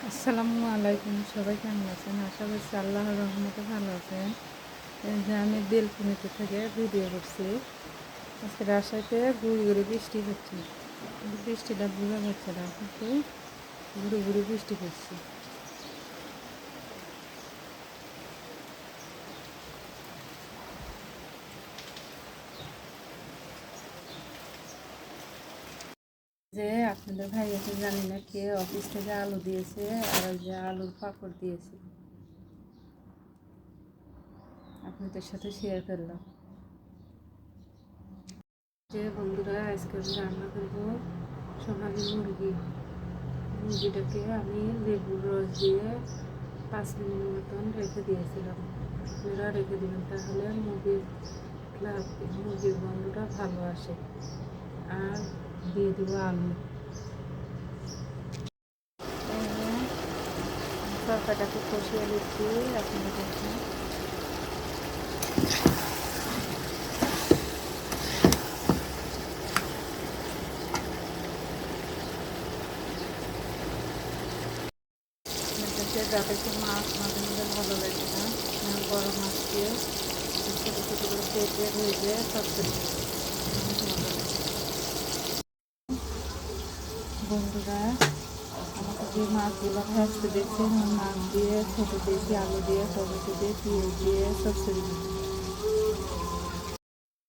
আসসালামু আলাইকুম, সবাই কেমন আছেন? আশা করছি আল্লাহর রহমতে ভালো আছেন। এই যে আমি বেলকুনিতে থেকে ভিডিও করছি। আজকে রাজশাহীতে গুড়ি গুড়ি বৃষ্টি হচ্ছে, কিন্তু বৃষ্টিটা বোঝা যাচ্ছে না, কিন্তু গুড়ি গুড়ি বৃষ্টি হচ্ছে। যে আপনাদের ভাই আছে জানি না কে অফিস থেকে আলু দিয়েছে, আর ওই যে আলুর পাঁপড় দিয়েছে, আপনাদের সাথে শেয়ার করলাম। যে বন্ধুরা, আজকে আমি রান্না করবো সোনালি মুরগি। মুরগিটাকে আমি লেবুর রস দিয়ে 5 মিনিট মতন রেখে দিয়েছিলাম। আপনারা রেখে দেবেন, তাহলে মুরগির গন্ধটা ভালো আসে। আর দিয়ে দিব আলু। তরকাটাকে কষিয়ে দিচ্ছি আপনাদের কাছে। যাদেরকে মাছ মাঝে মাঝে ভালো লাগে না, বড় মাছ দিয়ে ছোটো ছোটো করে কেটে ভেজে তরকারি বন্ধুরা, আমাকে যে মাছগুলো ভাজতে দেখছেন, মাছ দিয়ে ছোটো দিয়েছি, আলু দিয়ে, টমেটো দিয়ে, পেঁয়াজ দিয়ে চচ্চড়ি দিয়েছি।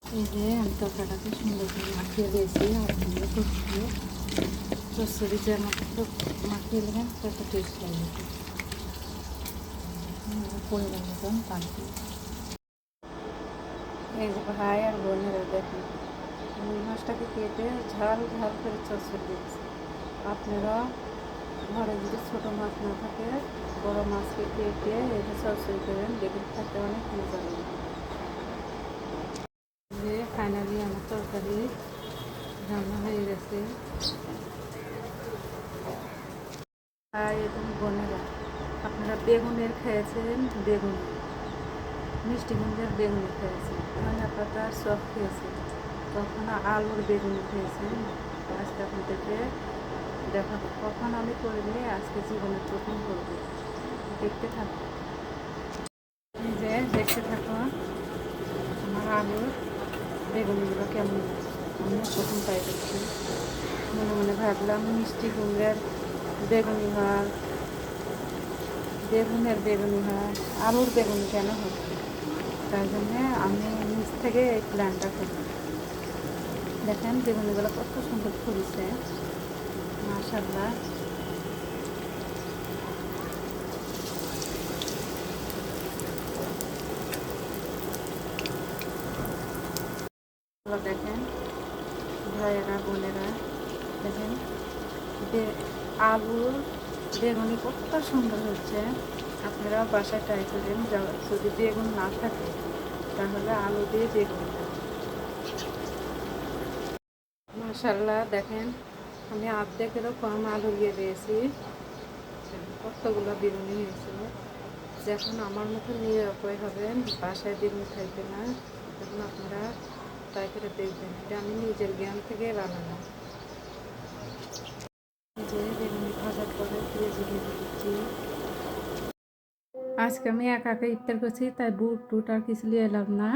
এই যে আমি তরকাটাকে সুন্দর করে মাখিয়ে দিয়েছি, আপনারা কষিয়ে চচ্চড়ি যেমন মাখিয়ে নেবেন তত টেস্ট লাগবে। পরিমাণ মতন পানি। এই যে ভাই আর বোনেরা দেখেন, রুই মাছটাকে কেটে ঝাল ঝাল করে চচ্চড়ি দিয়েছি। আপনারা ঘরে যদি ছোটো মাছ না থাকে, বড়ো মাছকে কেটে এটা চচ্চড়ি করেন, দেখে খেতে অনেক মজা লাগে। যে ফাইনালি আমার তরকারি রান্না হয়ে গেছে। আর এবং বোনেরা, আপনারা বেগুনের খেয়েছেন, বেগুন মিষ্টি কুমড়ার বেগুনি খেয়েছেন, ধনিয়া পাতার চপ খেয়েছেন, কখনো আলুর বেগুনি খেয়েছেন। আজকে আপনাদেরকে দেখাবো, কখন আমি করিনি, আজকে জীবনের প্রথম করব। দেখতে থাকো, যে দেখতে থাকো আমার আলুর বেগুনিগুলো কেমন। আমি প্রথম ট্রাই করছি, মনে মনে ভাবলাম মিষ্টি কুমড়ার বেগুনি হয়, বেগুনের বেগুনি হয়, আলুর বেগুনি কেন হচ্ছে, তাই জন্যে আমি নিচ থেকে এই প্ল্যানটা করি। দেখেন বেগুনিগুলো কত সুন্দর ফুলছে, মাশাআল্লাহ। দেখেন ভাইয়েরা বোনেরা, দেখেন আলুর বেগুনি কত সুন্দর হচ্ছে। আপনারা বাসায় ট্রাই করেন, যদি বেগুন না থাকে তাহলে আলু দিয়ে বেগুন। মাশাআল্লাহ, দেখেন আমি অর্ধেকেরও কম আলু দিয়ে দিয়েছি, কতগুলো বেগুনি হয়েছিল। যখন আমার মতো নিরাপয় হবেন, বাসায় বেগুন খাইবে না, তখন আপনারা ট্রাই করে দেখবেন। এটা আমি নিজের জ্ঞান থেকে বানানো। যে বেগুনি ভাজার পরে পেঁয়াজ দিয়ে দিচ্ছি। আজকে আমি একা একা ইফতার করছি, তাই বুট টুট আর কিছু নিয়ে এলাম না।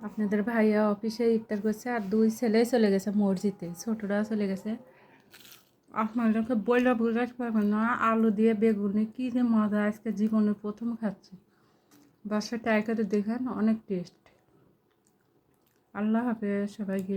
আপনাদের ভাইয়া অফিসে ইফতার করছে, আর 2 ছেলে চলে গেছে মসজিদে, ছোটরা চলে গেছে। আপনাদেরকে বইলা বোঝাতে পারবেন না, আলু দিয়ে বেগুনি কী যে মজা, আজকে জীবনে প্রথম খাচ্ছি। বাসায় ট্রাই করে দেখেন, অনেক টেস্ট। আল্লাহ হাফেজ সবাইকে।